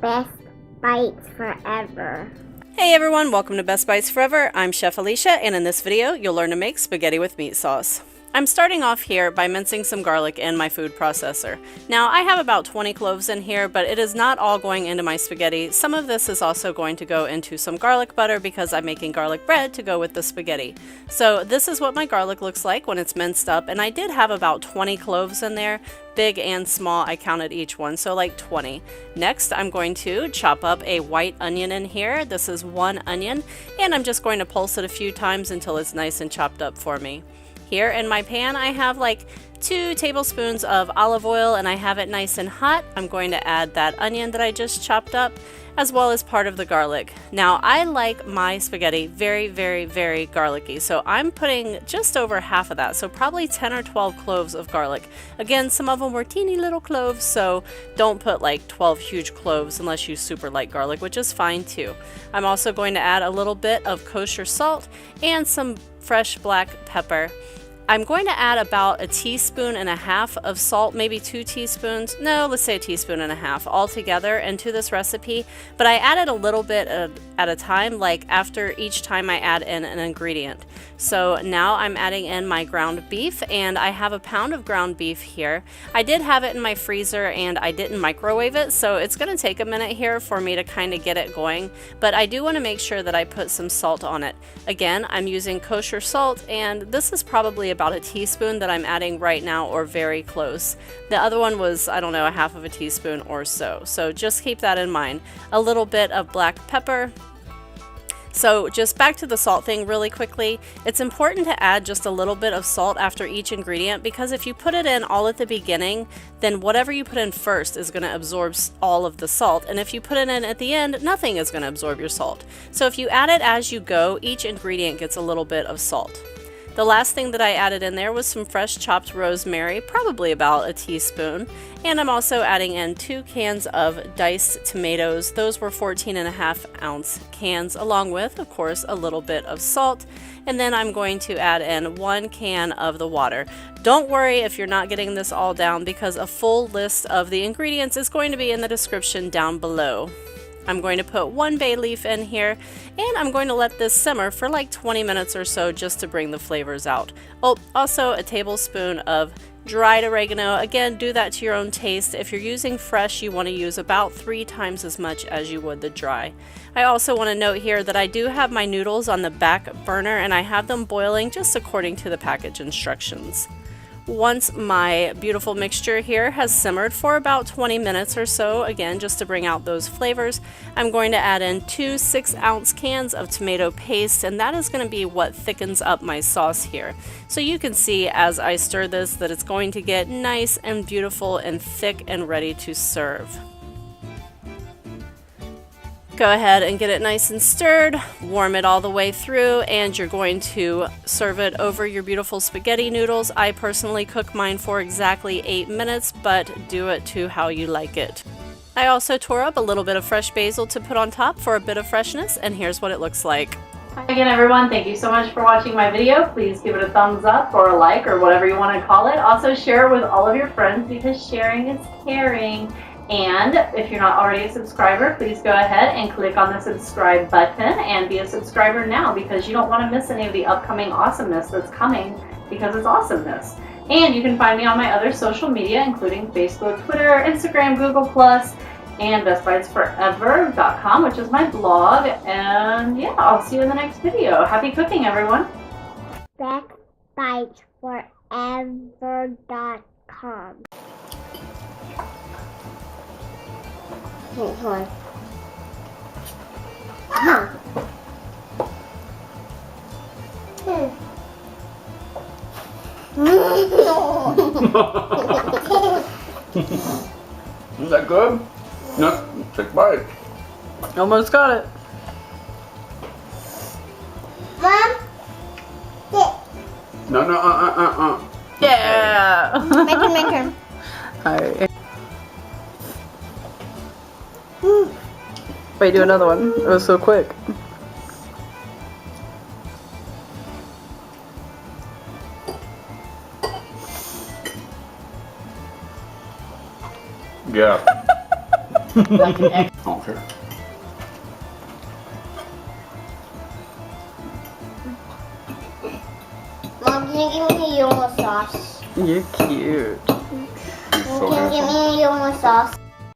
Best bites forever. Hey everyone, welcome to Best Bites Forever. I'm Chef Alicia, and in this video you'll learn to make spaghetti with meat sauce. I'm starting off here by mincing some garlic in my food processor. Now I have about 20 cloves in here, but it is not all going into my spaghetti. Some of this is also going to go into some garlic butter because I'm making garlic bread to go with the spaghetti. So this is what my garlic looks like when it's minced up, and I did have about 20 cloves in there. Big and small, I counted each one, so like 20. Next, I'm going to chop up a white onion in here. This is one onion, and I'm just going to pulse it a few times until it's nice and chopped up for me. Here in my pan, I have like 2 tablespoons of olive oil, and I have it nice and hot. I'm going to add that onion that I just chopped up, as well as part of the garlic. Now, I like my spaghetti very, very, very garlicky, so I'm putting just over half of that, so probably 10 or 12 cloves of garlic. Again, some of them were teeny little cloves, so don't put like 12 huge cloves unless you super like garlic, which is fine too. I'm also going to add a little bit of kosher salt and some fresh black pepper. I'm going to add about 1.5 teaspoons of salt, maybe 2 teaspoons. No, let's say 1.5 teaspoons all together into this recipe. But I added a little bit at a time, like after each time I add in an ingredient. So now I'm adding in my ground beef, and I have 1 pound of ground beef here. I did have it in my freezer and I didn't microwave it, so it's going to take a minute here for me to kind of get it going. But I do want to make sure that I put some salt on it. Again, I'm using kosher salt, and this is probably about 1 teaspoon that I'm adding right now, or very close. The other one was, I don't know, 1/2 teaspoon or so. So just keep that in mind. A little bit of black pepper. So just back to the salt thing really quickly, it's important to add just a little bit of salt after each ingredient, because if you put it in all at the beginning, then whatever you put in first is going to absorb all of the salt, and if you put it in at the end, nothing is going to absorb your salt. So if you add it as you go, each ingredient gets a little bit of salt. The last thing that I added in there was some fresh chopped rosemary, probably about 1 teaspoon. And I'm also adding in 2 cans of diced tomatoes. Those were 14.5-ounce cans, along with, of course, a little bit of salt. And then I'm going to add in 1 can of the water. Don't worry if you're not getting this all down, because a full list of the ingredients is going to be in the description down below. I'm going to put 1 bay leaf in here, and I'm going to let this simmer for like 20 minutes or so just to bring the flavors out. Oh, also 1 tablespoon of dried oregano. Again, do that to your own taste. If you're using fresh, you want to use about 3 times as much as you would the dry. I also want to note here that I do have my noodles on the back burner, and I have them boiling just according to the package instructions. Once my beautiful mixture here has simmered for about 20 minutes or so, again just to bring out those flavors, I'm going to add in 2 6-ounce cans of tomato paste, and that is going to be what thickens up my sauce here. So you can see as I stir this that it's going to get nice and beautiful and thick and ready to serve. Go ahead and get it nice and stirred, warm it all the way through, and you're going to serve it over your beautiful spaghetti noodles. I personally cook mine for exactly 8 minutes, but do it to how you like it. I also tore up a little bit of fresh basil to put on top for a bit of freshness, and here's what it looks like. Hi again everyone, thank you so much for watching my video. Please give it a thumbs up or a like or whatever you want to call it. Also share it with all of your friends, because sharing is caring. And if you're not already a subscriber, please go ahead and click on the subscribe button and be a subscriber now, because you don't want to miss any of the upcoming awesomeness that's coming, because it's awesomeness. And you can find me on my other social media, including Facebook, Twitter, Instagram, Google+, and bestbitesforever.com, which is my blog. And yeah, I'll see you in the next video. Happy cooking, everyone. bestbitesforever.com. Hold on. Huh. Is that good? No, take a bite. Almost got it. Mom? No, Yeah! Make him. Alright. Wait, do another one. It was so quick. Yeah. Like an egg. Okay. Mom, can you give me a yellow sauce? You're cute. She's so Can you give handsome. me a yellow sauce?